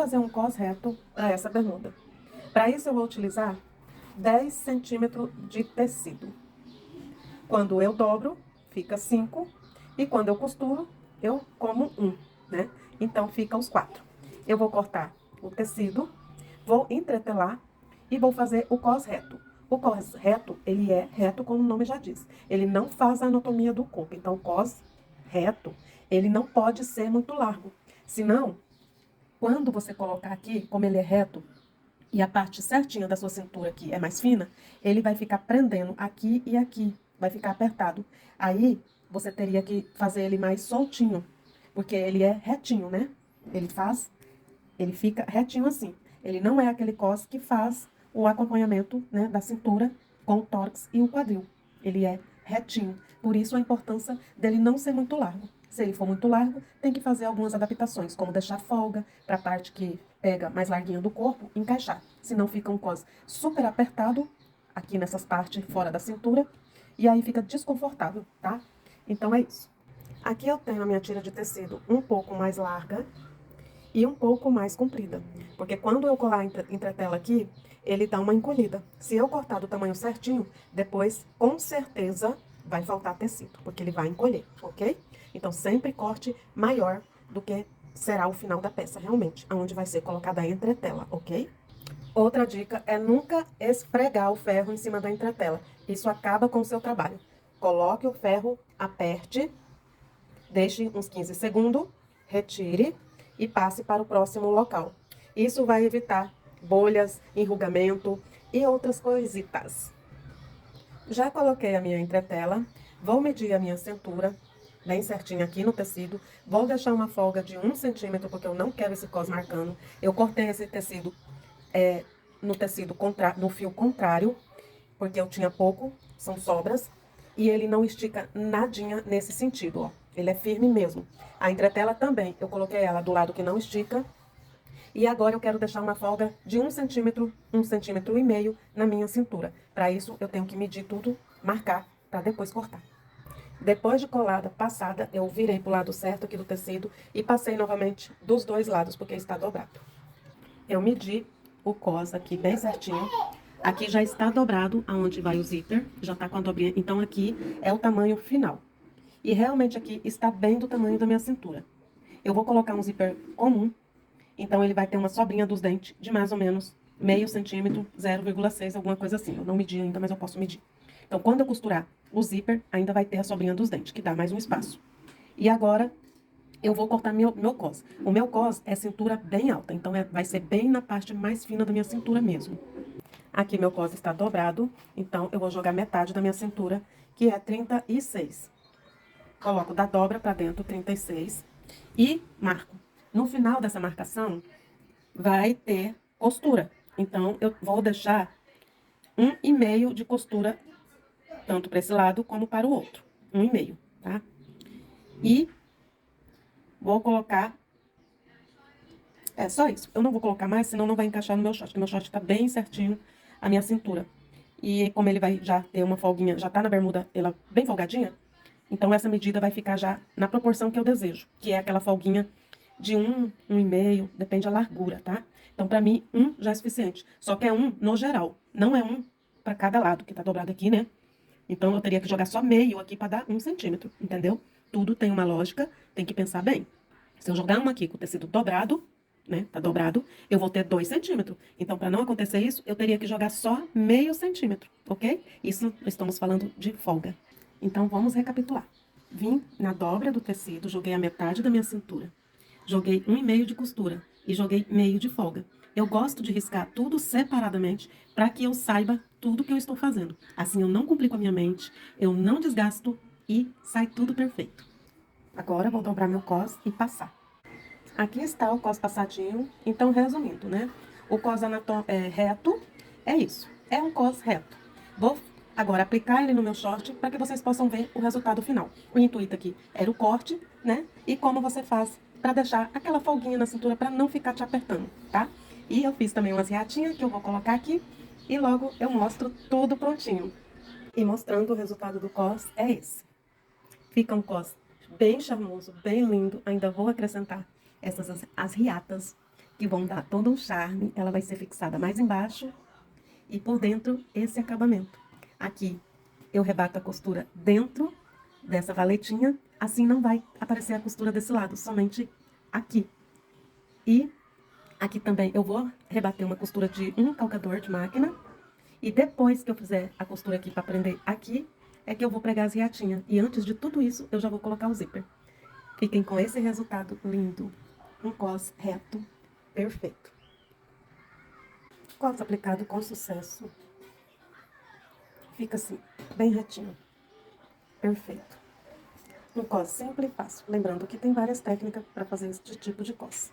fazer um cos reto para essa bermuda. Para isso eu vou utilizar 10 centímetros de tecido. Quando eu dobro, fica 5. E quando eu costuro, eu como 1, né? Então, fica os 4. Eu vou cortar o tecido, vou entretelar e vou fazer o cos reto. O cos reto, ele é reto como o nome já diz. Ele não faz a anatomia do corpo. Então, o cos reto, ele não pode ser muito largo. Senão, quando você colocar aqui, como ele é reto, e a parte certinha da sua cintura aqui é mais fina, ele vai ficar prendendo aqui e aqui, vai ficar apertado. Aí, você teria que fazer ele mais soltinho, porque ele é retinho, né? Ele fica retinho assim. Ele não é aquele cos que faz o acompanhamento, né, da cintura com o tórax e o quadril. Ele é retinho. Por isso a importância dele não ser muito largo. Se ele for muito largo, tem que fazer algumas adaptações, como deixar folga para a parte que pega mais larguinha do corpo, encaixar. Senão fica um cos super apertado aqui nessas partes fora da cintura e aí fica desconfortável, tá? Então é isso. Aqui eu tenho a minha tira de tecido um pouco mais larga e um pouco mais comprida. Porque quando eu colar a entretela aqui, ele dá uma encolhida. Se eu cortar do tamanho certinho, depois, com certeza, vai faltar tecido, porque ele vai encolher, ok? Então, sempre corte maior do que será o final da peça, realmente, onde vai ser colocada a entretela, ok? Outra dica é nunca esfregar o ferro em cima da entretela. Isso acaba com o seu trabalho. Coloque o ferro, aperte, deixe uns 15 segundos, retire e passe para o próximo local. Isso vai evitar bolhas, enrugamento e outras coisitas. Já coloquei a minha entretela, vou medir a minha cintura, bem certinho aqui no tecido. Vou deixar uma folga de 1 centímetro, porque eu não quero esse cos marcando. Eu cortei esse tecido no fio contrário, porque eu tinha pouco, são sobras. E ele não estica nadinha nesse sentido, ó. Ele é firme mesmo. A entretela também, eu coloquei ela do lado que não estica. E agora eu quero deixar uma folga de 1 centímetro, 1,5 centímetros na minha cintura. Para isso, eu tenho que medir tudo, marcar, para depois cortar. Depois de colada, passada, eu virei pro lado certo aqui do tecido e passei novamente dos dois lados, porque está dobrado. Eu medi o cos aqui bem certinho. Aqui já está dobrado aonde vai o zíper, já tá com a dobrinha. Então, aqui é o tamanho final. E realmente aqui está bem do tamanho da minha cintura. Eu vou colocar um zíper comum, então ele vai ter uma sobrinha dos dentes de mais ou menos meio centímetro, 0,6, alguma coisa assim. Eu não medi ainda, mas eu posso medir. Então, quando eu costurar o zíper, ainda vai ter a sobrinha dos dentes, que dá mais um espaço. E agora, eu vou cortar meu cos. O meu cos é cintura bem alta, então vai ser bem na parte mais fina da minha cintura mesmo. Aqui meu cos está dobrado, então eu vou jogar metade da minha cintura, que é 36. Coloco da dobra pra dentro, 36, e marco. No final dessa marcação, vai ter costura. Então, eu vou deixar 1,5 de costura, tanto para esse lado como para o outro. 1,5, tá? E vou colocar... É só isso. Eu não vou colocar mais, senão não vai encaixar no meu short, porque meu short tá bem certinho a minha cintura. E como ele vai já ter uma folguinha, já tá na bermuda, ela bem folgadinha, então essa medida vai ficar já na proporção que eu desejo, que é aquela folguinha de 1,5, depende da largura, tá? Então, pra mim, 1 já é suficiente. Só que é 1 no geral, não é 1 pra cada lado, que tá dobrado aqui, né? Então, eu teria que jogar só meio aqui pra dar 1 centímetro, entendeu? Tudo tem uma lógica, tem que pensar bem. Se eu jogar uma aqui com o tecido dobrado, né, tá dobrado, eu vou ter 2 centímetros. Então, para não acontecer isso, eu teria que jogar só meio centímetro, ok? Isso, estamos falando de folga. Então, vamos recapitular. Vim na dobra do tecido, joguei a metade da minha cintura. Joguei 1,5 de costura e joguei meio de folga. Eu gosto de riscar tudo separadamente para que eu saiba tudo que eu estou fazendo. Assim, eu não complico a minha mente, eu não desgasto e sai tudo perfeito. Agora, vou dobrar meu cos e passar. Aqui está o cos passadinho. Então, resumindo, né? O cos reto é isso. É um cos reto. Vou agora aplicar ele no meu short para que vocês possam ver o resultado final. O intuito aqui era o corte, né? E como você faz para deixar aquela folguinha na cintura para não ficar te apertando, tá? E eu fiz também umas reatinhas que eu vou colocar aqui e logo eu mostro tudo prontinho. E mostrando o resultado do cos é esse. Fica um cos bem charmoso, bem lindo. Ainda vou acrescentar as riatas que vão dar todo um charme. Ela vai ser fixada mais embaixo e por dentro esse acabamento. Aqui eu rebato a costura dentro dessa valetinha, assim não vai aparecer a costura desse lado, somente aqui. E aqui também eu vou rebater uma costura de um calcador de máquina. E depois que eu fizer a costura aqui para prender aqui, é que eu vou pregar as reatinhas. E antes de tudo isso, eu já vou colocar o zíper. Fiquem com esse resultado lindo. Um cos reto, perfeito. Cos aplicado com sucesso. Fica assim, bem retinho. Perfeito. Um cos simples e fácil. Lembrando que tem várias técnicas para fazer esse tipo de cos.